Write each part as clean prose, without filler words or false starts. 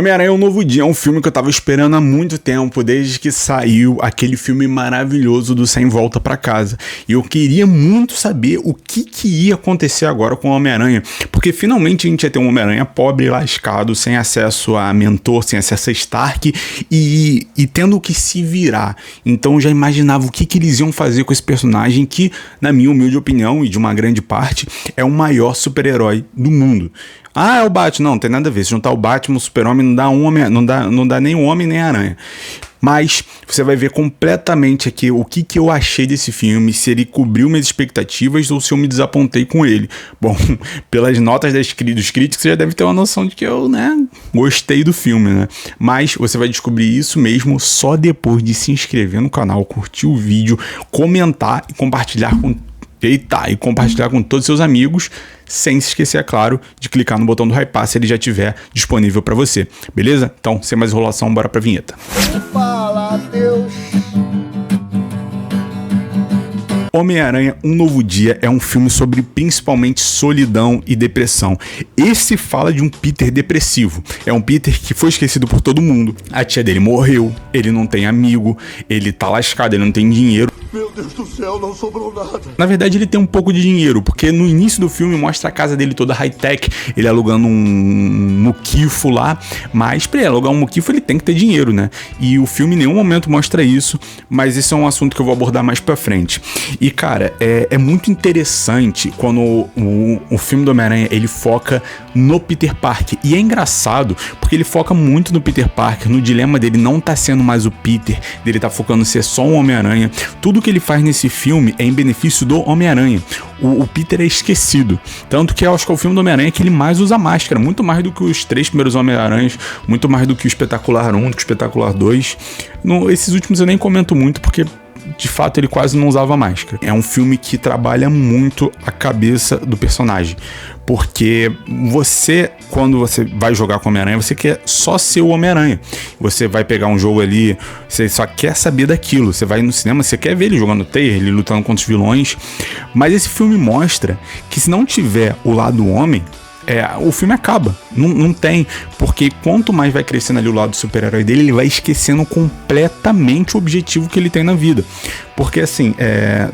Homem-Aranha Um Novo Dia é um filme que eu tava esperando há muito tempo, desde que saiu aquele filme maravilhoso do Sem Volta Pra Casa. E eu queria muito saber o que ia acontecer agora com o Homem-Aranha, porque finalmente a gente ia ter um Homem-Aranha pobre, lascado, sem acesso a mentor, sem acesso a Stark e tendo que se virar. Então eu já imaginava o que eles iam fazer com esse personagem que, na minha humilde opinião e de uma grande parte, é o maior super-herói do mundo. Ah, é o Batman. Não tem nada a ver. Se juntar o Batman, o Super-Homem, não dá nem o Homem nem a Aranha. Mas você vai ver completamente aqui o que eu achei desse filme, se ele cobriu minhas expectativas ou se eu me desapontei com ele. Bom, pelas notas dos críticos, você já deve ter uma noção de que eu, gostei do filme, né? Mas você vai descobrir isso mesmo só depois de se inscrever no canal, curtir o vídeo, comentar e compartilhar com todos os seus amigos, sem se esquecer, é claro, de clicar no botão do Hypar se ele já estiver disponível para você, beleza? Então, sem mais enrolação, bora pra vinheta. Fala, Deus. Homem-Aranha Um Novo Dia é um filme sobre principalmente solidão e depressão. Esse fala de um Peter depressivo. É um Peter que foi esquecido por todo mundo. A tia dele morreu, ele não tem amigo, ele tá lascado, ele não tem dinheiro. Meu Deus do céu, não sobrou nada. Na verdade, ele tem um pouco de dinheiro, porque no início do filme mostra a casa dele toda high-tech, ele alugando um muquifo lá, mas pra ele alugar um muquifo ele tem que ter dinheiro, né? E o filme em nenhum momento mostra isso, mas esse é um assunto que eu vou abordar mais pra frente. E, cara, é muito interessante quando o filme do Homem-Aranha, ele foca no Peter Parker. E é engraçado, porque ele foca muito no Peter Parker, no dilema dele não tá sendo mais o Peter, dele tá focando em ser só um Homem-Aranha. Tudo que ele faz nesse filme é em benefício do Homem-Aranha. O Peter é esquecido. Tanto que eu acho que é o filme do Homem-Aranha que ele mais usa máscara, muito mais do que os 3 primeiros Homem-Aranhas, muito mais do que o Espetacular 1, do que o Espetacular 2. Esses últimos eu nem comento muito, porque de fato ele quase não usava máscara. É um filme que trabalha muito a cabeça do personagem, porque você, quando você vai jogar com o Homem-Aranha, você quer só ser o Homem-Aranha. Você vai pegar um jogo ali, você só quer saber daquilo. Você vai no cinema, você quer ver ele jogando Taser, ele lutando contra os vilões. Mas esse filme mostra que se não tiver o lado homem, o filme acaba, não tem, porque quanto mais vai crescendo ali o lado do super-herói dele, ele vai esquecendo completamente o objetivo que ele tem na vida, porque assim,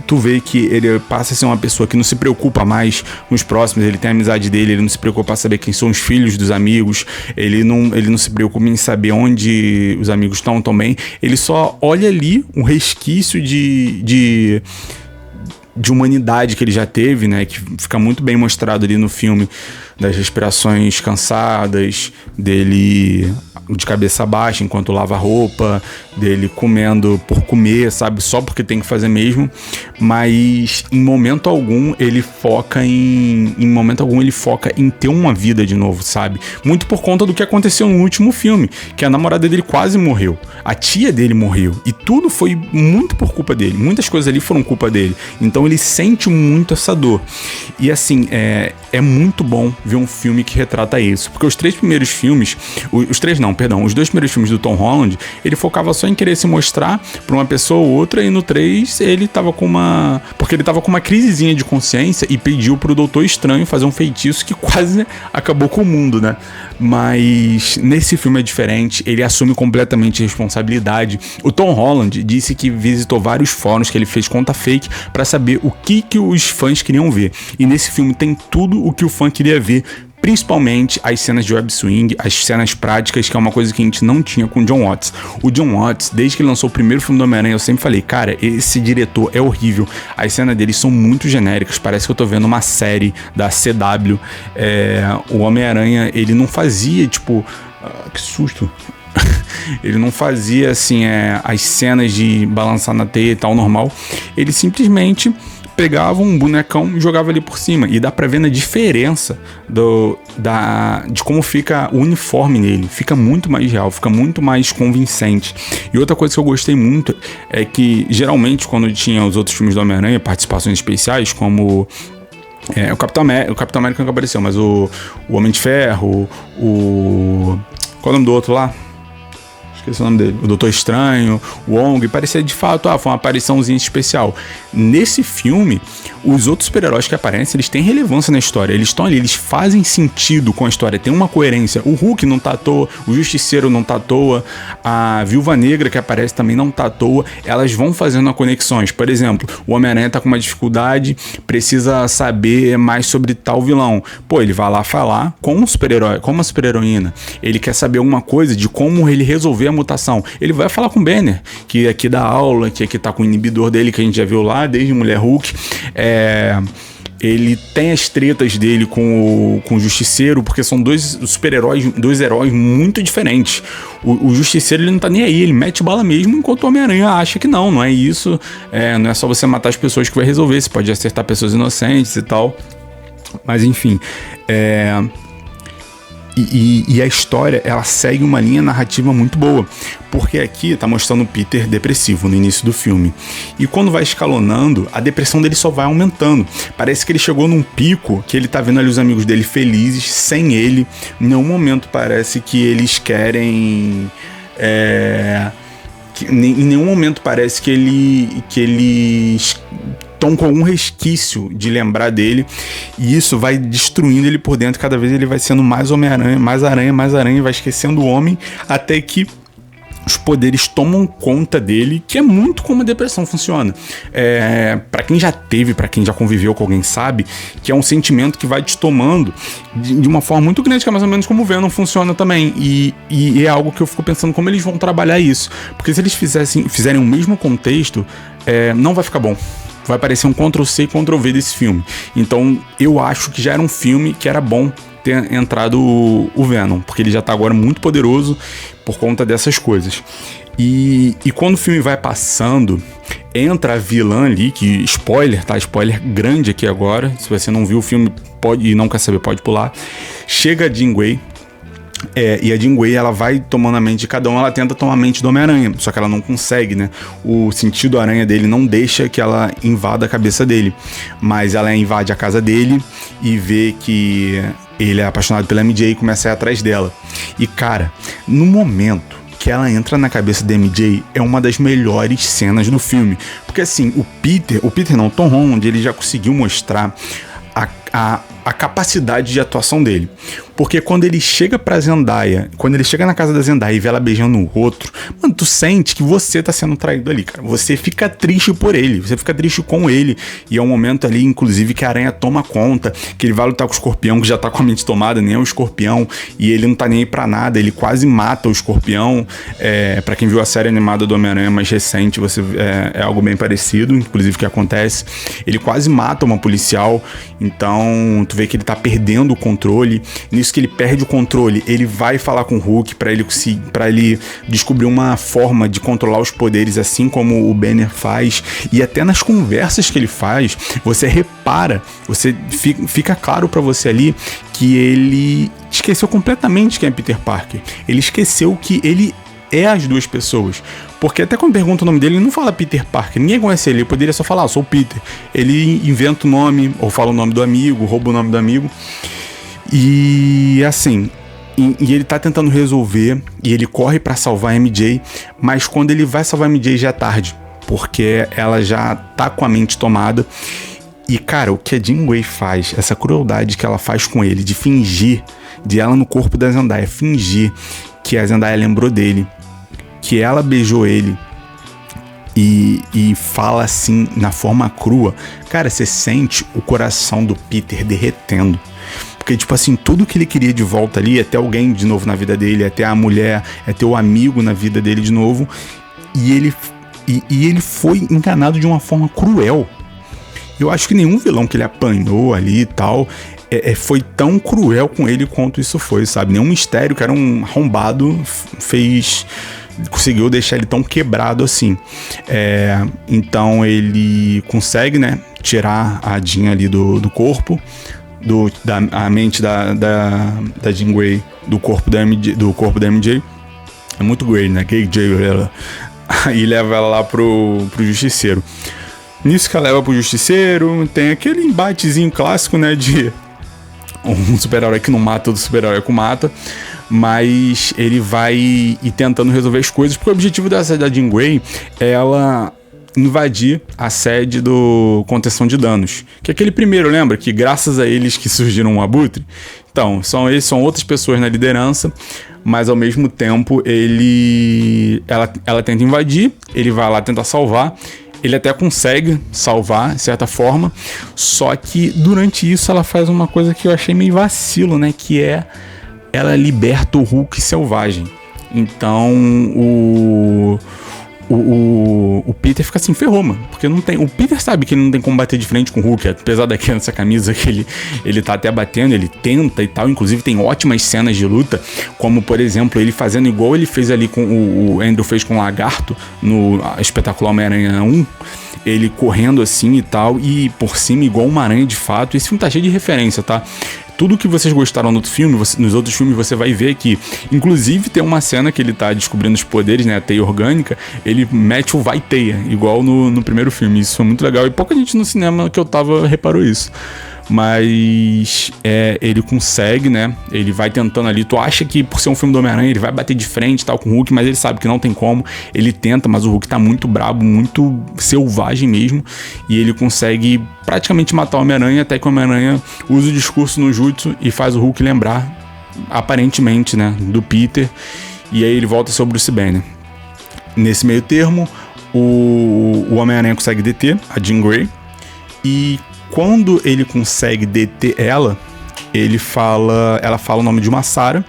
tu vê que ele passa a ser uma pessoa que não se preocupa mais com os próximos, ele tem a amizade dele, ele não se preocupa em saber quem são os filhos dos amigos, ele não se preocupa em saber onde os amigos estão também, ele só olha ali um resquício de humanidade que ele já teve, né, que fica muito bem mostrado ali no filme, das respirações cansadas, dele de cabeça baixa enquanto lava a roupa, dele comendo por comer, sabe, só porque tem que fazer mesmo, mas em momento algum ele foca em ter uma vida de novo, sabe, muito por conta do que aconteceu no último filme, que a namorada dele quase morreu, a tia dele morreu, e tudo foi muito por culpa dele, muitas coisas ali foram culpa dele, então ele sente muito essa dor, e assim, é muito bom ver um filme que retrata isso, porque os 3 primeiros filmes, os 2 primeiros filmes do Tom Holland, ele focava só em querer se mostrar pra uma pessoa ou outra, e no 3 ele tava com uma crisezinha de consciência e pediu pro Doutor Estranho fazer um feitiço que quase acabou com o mundo, né? Mas nesse filme é diferente, ele assume completamente a responsabilidade. O Tom Holland disse que visitou vários fóruns que ele fez conta fake pra saber o que os fãs queriam ver, e nesse filme tem tudo o que o fã queria ver, principalmente as cenas de web swing, as cenas práticas, que é uma coisa que a gente não tinha com o Jon Watts. O Jon Watts, desde que ele lançou o primeiro filme do Homem-Aranha, eu sempre falei, cara, esse diretor é horrível, as cenas dele são muito genéricas, parece que eu tô vendo uma série da CW. O Homem-Aranha, ele não fazia, que susto, ele não fazia assim, as cenas de balançar na teia e tal, normal, ele simplesmente pegava um bonecão e jogava ali por cima. E dá pra ver na diferença de como fica o uniforme nele. Fica muito mais real, fica muito mais convincente. E outra coisa que eu gostei muito é que, geralmente, quando tinha os outros filmes do Homem-Aranha, participações especiais, como o Capitão América nunca apareceu, mas o Homem de Ferro, qual é o nome do outro lá? esqueci o nome dele, o Doutor Estranho, o Wong, parecia de fato, foi uma apariçãozinha especial. Nesse filme, os outros super-heróis que aparecem, eles têm relevância na história, eles estão ali, eles fazem sentido com a história, tem uma coerência. O Hulk não tá à toa, o Justiceiro não tá à toa, a Viúva Negra que aparece também não tá à toa, elas vão fazendo conexões. Por exemplo, o Homem-Aranha tá com uma dificuldade, precisa saber mais sobre tal vilão. Pô, ele vai lá falar com um super-herói, com uma super-heroína. Ele quer saber alguma coisa de como ele resolver a mutação. Ele vai falar com o Banner, que aqui dá aula, que aqui tá com o inibidor dele, que a gente já viu lá, desde Mulher Hulk. Ele tem as tretas dele com o Justiceiro, porque são dois super-heróis, dois heróis muito diferentes. O Justiceiro, ele não tá nem aí, ele mete bala mesmo, enquanto o Homem-Aranha acha que não é isso, não é só você matar as pessoas que vai resolver, você pode acertar pessoas inocentes e tal. Mas enfim, E a história, ela segue uma linha narrativa muito boa, porque aqui tá mostrando o Peter depressivo no início do filme, e quando vai escalonando, a depressão dele só vai aumentando. Parece que ele chegou num pico, que ele tá vendo ali os amigos dele felizes, sem ele. Em nenhum momento parece que eles querem... em nenhum momento parece que eles estão com algum resquício de lembrar dele, e isso vai destruindo ele por dentro. Cada vez ele vai sendo mais Homem-Aranha, mais aranha, vai esquecendo o homem, até que os poderes tomam conta dele, que é muito como a depressão funciona. Pra quem já teve, pra quem já conviveu com alguém, sabe que é um sentimento que vai te tomando de uma forma muito grande, que é mais ou menos como o Venom funciona também. E é algo que eu fico pensando como eles vão trabalhar isso, porque se eles fizerem o mesmo contexto, não vai ficar bom. Vai parecer um Ctrl-C e Ctrl-V desse filme. Então eu acho que já era um filme que era bom ter entrado o Venom, porque ele já tá agora muito poderoso por conta dessas coisas. E quando o filme vai passando, entra a vilã ali, que spoiler, tá? Spoiler grande aqui agora. Se você não viu o filme e não quer saber, pode pular. Chega a Jean Grey. E a Jean Grey, ela vai tomando a mente de cada um, ela tenta tomar a mente do Homem-Aranha, só que ela não consegue, né? O sentido aranha dele não deixa que ela invada a cabeça dele, mas ela invade a casa dele e vê que ele é apaixonado pela MJ e começa a ir atrás dela. E cara, no momento que ela entra na cabeça da MJ, é uma das melhores cenas do filme, porque assim, o Tom Holland, ele já conseguiu mostrar a capacidade de atuação dele. Porque quando ele chega pra Zendaya, quando ele chega na casa da Zendaya e vê ela beijando o outro, mano, tu sente que você tá sendo traído ali, cara. Você fica triste por ele, você fica triste com ele. E é um momento ali, inclusive, que a aranha toma conta, que ele vai lutar com o escorpião, que já tá com a mente tomada, nem é o escorpião, e ele não tá nem aí pra nada, ele quase mata o escorpião. Pra quem viu a série animada do Homem-Aranha mais recente, é algo bem parecido, inclusive, que acontece. Ele quase mata uma policial, então tu vê que ele tá perdendo o controle. Nisso que ele perde o controle, ele vai falar com o Hulk pra ele descobrir uma forma de controlar os poderes, assim como o Banner faz. E até nas conversas que ele faz, você repara, fica claro pra você ali que ele esqueceu completamente quem é Peter Parker. Ele esqueceu que ele é as duas pessoas. Porque até quando pergunta o nome dele, ele não fala Peter Parker, ninguém conhece ele poderia só falar, sou o Peter. Ele inventa o nome, ou fala o nome do amigo, rouba o nome do amigo. E assim, e ele tá tentando resolver, e ele corre pra salvar a MJ, mas quando ele vai salvar a MJ já é tarde, porque ela já tá com a mente tomada. E cara, o que a Jean Grey faz, essa crueldade que ela faz com ele, de fingir, de ela no corpo da Zendaya, fingir que a Zendaya lembrou dele, que ela beijou ele, e fala assim, na forma crua, cara, você sente o coração do Peter derretendo. Porque, tipo assim, tudo que ele queria de volta ali é ter alguém de novo na vida dele, é ter a mulher, é ter o amigo na vida dele de novo. E ele foi enganado de uma forma cruel. Eu acho que nenhum vilão que ele apanhou ali e tal foi tão cruel com ele quanto isso foi, sabe? Nenhum mistério que era um arrombado conseguiu deixar ele tão quebrado assim. Então ele consegue, né, tirar a Jean ali do corpo, a mente da Jean Grey do corpo da MJ. É muito Grey, né? ela. Aí leva ela lá pro Justiceiro. Nisso que ela leva pro Justiceiro, tem aquele embatezinho clássico, né? De um super-herói que não mata, outro super-herói que mata. mas ele vai ir tentando resolver as coisas, porque o objetivo da Jean Grey é ela invadir a sede do Contenção de Danos, que é aquele primeiro, lembra? Que graças a eles que surgiram um Abutre. Então, são outras pessoas na liderança, mas ao mesmo tempo ela tenta invadir, ele vai lá tentar salvar, ele até consegue salvar, de certa forma, só que durante isso ela faz uma coisa que eu achei meio vacilo, né? Que é, ela liberta o Hulk selvagem. Então, o Peter fica assim, ferrou, mano. Porque não tem. O Peter sabe que ele não tem como bater de frente com o Hulk. Apesar daqui nessa camisa que ele tá até batendo, ele tenta e tal. Inclusive tem ótimas cenas de luta. Como, por exemplo, ele fazendo igual ele fez ali com o Andrew fez com o Lagarto no Espetacular Homem-Aranha 1. Ele correndo assim e tal. E por cima, igual uma aranha de fato. Esse filme tá cheio de referência, tá? Tudo que vocês gostaram no outro filme, nos outros filmes você vai ver que, inclusive, tem uma cena que ele tá descobrindo os poderes, né, a teia orgânica, ele mete o vai teia, igual no primeiro filme. Isso foi muito legal e pouca gente no cinema que eu tava reparou isso. Mas ele consegue, né? Ele vai tentando ali. Tu acha que por ser um filme do Homem-Aranha ele vai bater de frente e tal com o Hulk, mas ele sabe que não tem como. Ele tenta, mas o Hulk tá muito brabo, muito selvagem mesmo. E ele consegue praticamente matar o Homem-Aranha, até que o Homem-Aranha usa o discurso no Jutsu e faz o Hulk lembrar, aparentemente, né, do Peter. E aí ele volta a ser o Bruce Banner. Nesse meio termo, o Homem-Aranha consegue deter a Jean Grey. E quando ele consegue deter ela, ela fala o nome de uma Sarah.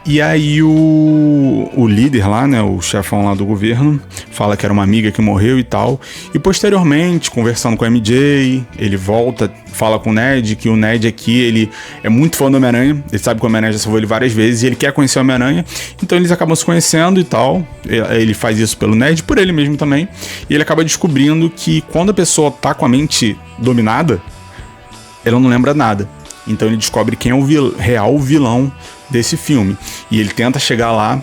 E aí o líder lá, né, o chefão lá do governo, fala que era uma amiga que morreu e tal. E posteriormente, conversando com a MJ, ele volta, fala com o Ned, que o Ned aqui, ele é muito fã do Homem-Aranha. Ele sabe que o Homem-Aranha já salvou ele várias vezes e ele quer conhecer o Homem-Aranha. Então eles acabam se conhecendo e tal. Ele faz isso pelo Ned, por ele mesmo também. E ele acaba descobrindo que quando a pessoa tá com a mente dominada, ela não lembra nada. Então ele descobre quem é o real vilão desse filme. E ele tenta chegar lá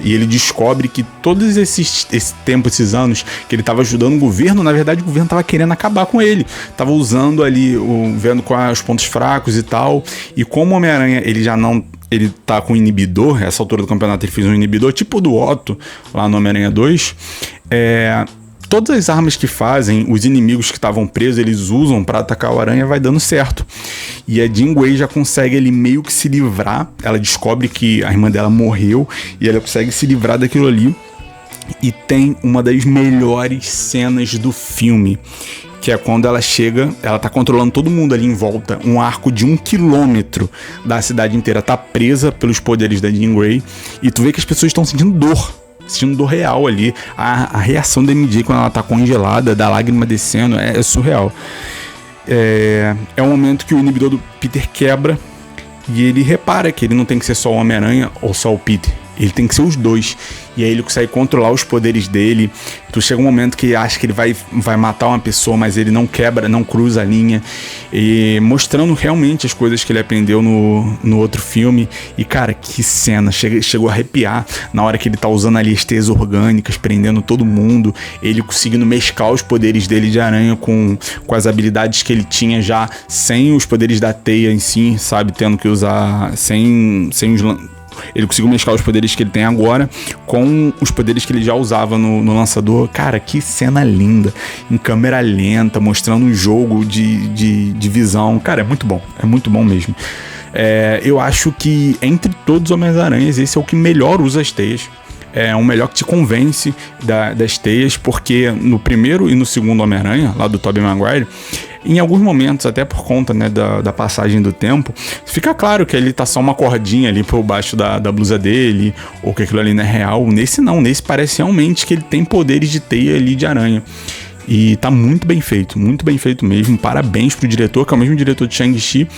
e ele descobre que todos esse tempo, esses anos que ele estava ajudando o governo, na verdade o governo estava querendo acabar com ele. Tava usando ali, vendo quais os pontos fracos e tal. E como o Homem-Aranha, ele tá com um inibidor, essa altura do campeonato ele fez um inibidor, tipo o do Otto, lá no Homem-Aranha 2. Todas as armas que fazem, os inimigos que estavam presos, eles usam pra atacar o Aranha, vai dando certo. E a Jean Grey já consegue ele meio que se livrar. Ela descobre que a irmã dela morreu e ela consegue se livrar daquilo ali. E tem uma das melhores cenas do filme, que é quando ela chega, ela tá controlando todo mundo ali em volta. Um arco de 1 quilômetro da cidade inteira tá presa pelos poderes da Jean Grey. E tu vê que as pessoas estão sentindo dor real ali. A reação da MJ quando ela tá congelada, da lágrima descendo, é surreal. É um momento que o inibidor do Peter quebra e ele repara que ele não tem que ser só o Homem-Aranha ou só o Peter. Ele tem que ser os dois. E aí ele consegue controlar os poderes dele. Tu chega um momento que acha que ele vai matar uma pessoa, mas ele não quebra, não cruza a linha. E mostrando realmente as coisas que ele aprendeu no outro filme. E cara, que cena. Chegou a arrepiar na hora que ele tá usando ali as teias orgânicas, prendendo todo mundo. Ele conseguindo mesclar os poderes dele de aranha com as habilidades que ele tinha já, sem os poderes da teia em si, sabe? Tendo que usar sem os... Ele conseguiu mesclar os poderes que ele tem agora com os poderes que ele já usava no lançador. Cara, que cena linda. Em câmera lenta, mostrando um jogo de visão. Cara, é muito bom mesmo. Eu acho que entre todos os Homens-Aranhas, esse é o que melhor usa as teias. É o melhor que te convence das teias, porque no primeiro e no segundo Homem-Aranha, lá do Tobey Maguire, em alguns momentos, até por conta, né, da passagem do tempo, fica claro que ele tá só uma cordinha ali por baixo da blusa dele, ou que aquilo ali não é real. Nesse nesse parece realmente que ele tem poderes de teia ali de aranha. E tá muito bem feito mesmo. Parabéns pro diretor, que é o mesmo diretor de Shang-Chi.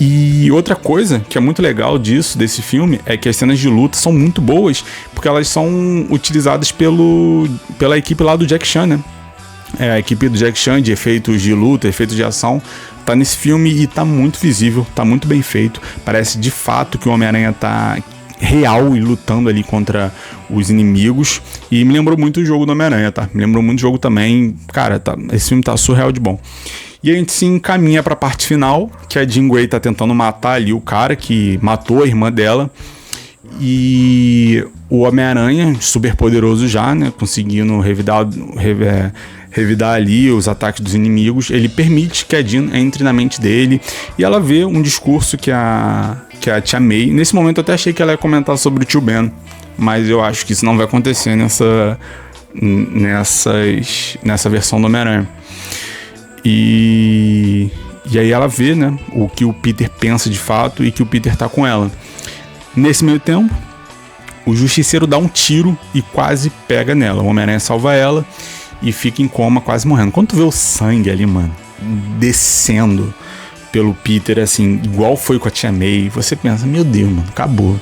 E outra coisa que é muito legal desse filme é que as cenas de luta são muito boas, porque elas são utilizadas pela equipe lá do Jack Chan, né? A equipe do Jack Chan de efeitos de luta, efeitos de ação, tá nesse filme e tá muito visível, tá muito bem feito. Parece de fato que o Homem-Aranha tá real e lutando ali contra os inimigos. E me lembrou muito o jogo do Homem-Aranha, tá? Me lembrou muito o jogo também. Cara, esse filme tá surreal de bom. E a gente se encaminha pra parte final, que a Jean Grey tá tentando matar ali o cara que matou a irmã dela. E o Homem-Aranha, super poderoso já, né, conseguindo revidar ali os ataques dos inimigos, ele permite que a Jean entre na mente dele e ela vê um discurso que a Tia May... Nesse momento eu até achei que ela ia comentar sobre o Tio Ben, mas eu acho que isso não vai acontecer nessa versão do Homem-Aranha. E aí ela vê, né, o que o Peter pensa de fato e que o Peter tá com ela. Nesse meio tempo, o Justiceiro dá um tiro e quase pega nela. O Homem-Aranha salva ela e fica em coma, quase morrendo. Quando tu vê o sangue ali, mano, descendo pelo Peter, assim, igual foi com a Tia May, você pensa, meu Deus, mano, acabou.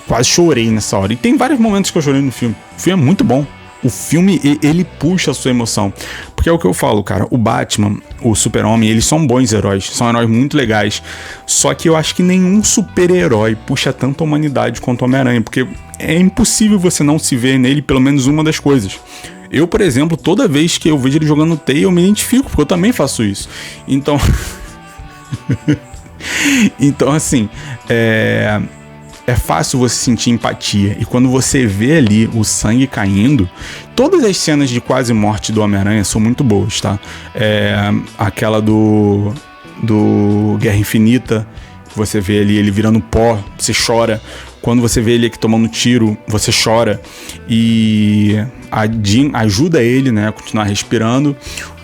Quase chorei nessa hora. E tem vários momentos que eu chorei no filme. O filme é muito bom. O filme, ele puxa a sua emoção. Porque é o que eu falo, cara. O Batman, o Super-Homem, eles são bons heróis. São heróis muito legais. Só que eu acho que nenhum super-herói puxa tanto a humanidade quanto o Homem-Aranha. Porque é impossível você não se ver nele pelo menos uma das coisas. Eu, por exemplo, toda vez que eu vejo ele jogando teia, eu me identifico. Porque eu também faço isso. Então... então, assim... É fácil você sentir empatia. E quando você vê ali o sangue caindo, todas as cenas de quase morte do Homem-Aranha são muito boas, tá? Aquela do Guerra Infinita, você vê ali ele virando pó, você chora. Quando você vê ele aqui tomando tiro, você chora. E a Jean ajuda ele, né, a continuar respirando.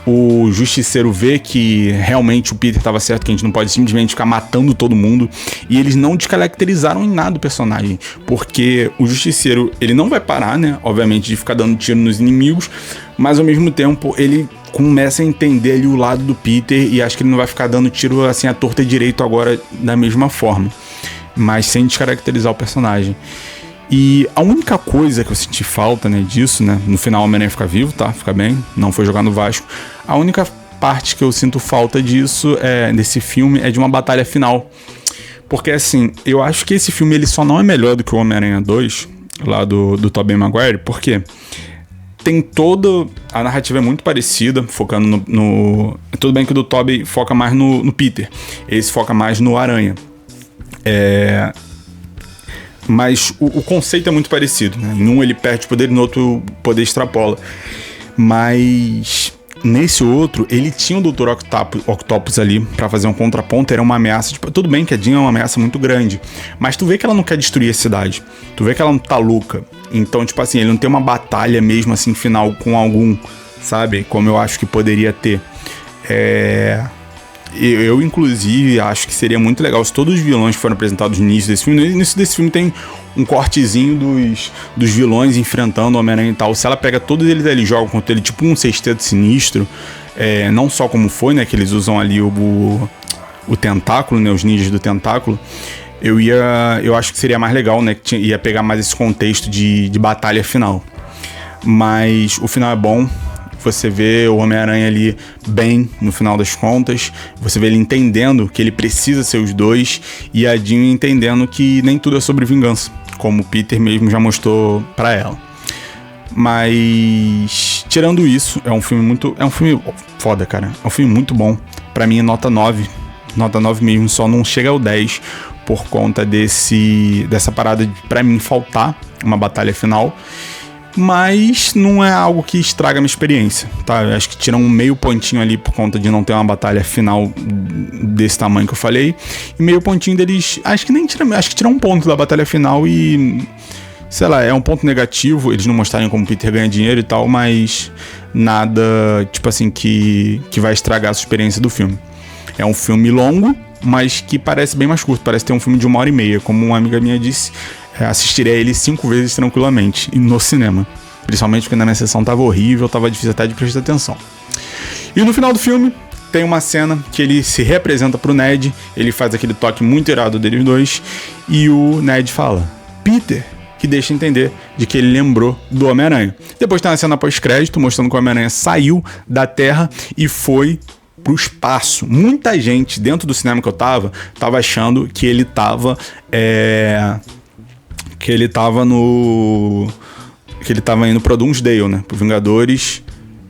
O Justiceiro vê que realmente o Peter estava certo, que a gente não pode simplesmente ficar matando todo mundo. E eles não descaracterizaram em nada o personagem. Porque o Justiceiro, ele não vai parar, né? Obviamente, de ficar dando tiro nos inimigos. Mas, ao mesmo tempo, ele começa a entender ali o lado do Peter. E acho que ele não vai ficar dando tiro assim à torta e direito agora da mesma forma. Mas sem descaracterizar o personagem. E a única coisa que eu senti falta, né, disso, né, no final o Homem-Aranha fica vivo, tá, fica bem, não foi jogar no Vasco. A única parte que eu sinto falta disso, desse filme, é de uma batalha final. Porque, assim, eu acho que esse filme ele só não é melhor do que o Homem-Aranha 2, lá do Tobey Maguire, porque tem toda... A narrativa é muito parecida, focando no... Tudo bem que o do Tobey foca mais no Peter, esse foca mais no Aranha. Mas o conceito é muito parecido, né? Em um ele perde o poder e no outro o poder extrapola. Mas nesse outro, ele tinha o Dr. Octopus ali pra fazer um contraponto, era uma ameaça. Tipo, tudo bem que a Jean é uma ameaça muito grande, mas tu vê que ela não quer destruir a cidade. Tu vê que ela não tá louca. Então, tipo assim, ele não tem uma batalha mesmo assim final com algum, sabe? Como eu acho que poderia ter. Eu, inclusive, acho que seria muito legal se todos os vilões que foram apresentados no início desse filme... No início desse filme tem um cortezinho dos vilões enfrentando o Homem-Aranha e tal. Se ela pega todos eles ali e joga contra ele, tipo um sexteto sinistro... não só como foi, né? Que eles usam ali o tentáculo, né? Os ninjas do tentáculo. Eu acho que seria mais legal, né? Que ia pegar mais esse contexto de batalha final. Mas o final é bom. Você vê o Homem-Aranha ali bem no final das contas. Você vê ele entendendo que ele precisa ser os dois. E a Jean entendendo que nem tudo é sobre vingança, como o Peter mesmo já mostrou pra ela. Mas tirando isso, é um filme foda, cara. É um filme muito bom. Pra mim é nota 9. Nota 9 mesmo, só não chega ao 10 por conta dessa parada de, pra mim, faltar uma batalha final. Mas não é algo que estraga a minha experiência, tá? Eu acho que tira um meio pontinho ali por conta de não ter uma batalha final desse tamanho que eu falei. E meio pontinho deles... Acho que tira um ponto da batalha final e... Sei lá, é um ponto negativo eles não mostrarem como o Peter ganha dinheiro e tal, mas nada, tipo assim, que vai estragar a sua experiência do filme. É um filme longo, mas que parece bem mais curto. Parece ter um filme de 1h30, como uma amiga minha disse. Assistiria ele 5 vezes tranquilamente, e no cinema. Principalmente porque na minha sessão tava horrível, tava difícil até de prestar atenção. E no final do filme, tem uma cena que ele se representa pro Ned, ele faz aquele toque muito irado deles dois, e o Ned fala, Peter, que deixa entender de que ele lembrou do Homem-Aranha. Depois tem uma cena pós-crédito, mostrando que o Homem-Aranha saiu da Terra e foi pro espaço. Muita gente dentro do cinema que eu tava achando que ele tava... Que ele tava indo pro Doomsday, né? Pro Vingadores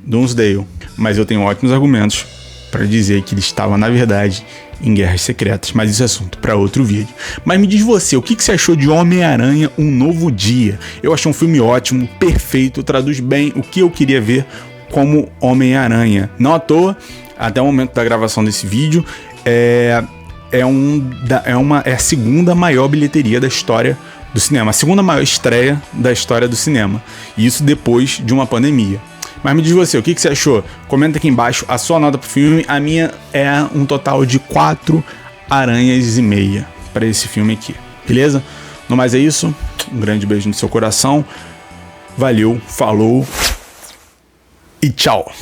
Doomsday. Mas eu tenho ótimos argumentos para dizer que ele estava, na verdade, em Guerras Secretas, mas isso é assunto para outro vídeo. Mas me diz você, o que você achou de Homem-Aranha Um Novo Dia? Eu achei um filme ótimo, perfeito, traduz bem o que eu queria ver como Homem-Aranha. Não à toa, até o momento da gravação desse vídeo, é a segunda maior bilheteria da história do cinema, a segunda maior estreia da história do cinema, e isso depois de uma pandemia. Mas me diz você, o que você achou? Comenta aqui embaixo a sua nota pro filme. A minha é um total de 4 aranhas e meia para esse filme aqui, beleza? No mais é isso, um grande beijo no seu coração, valeu, falou e tchau!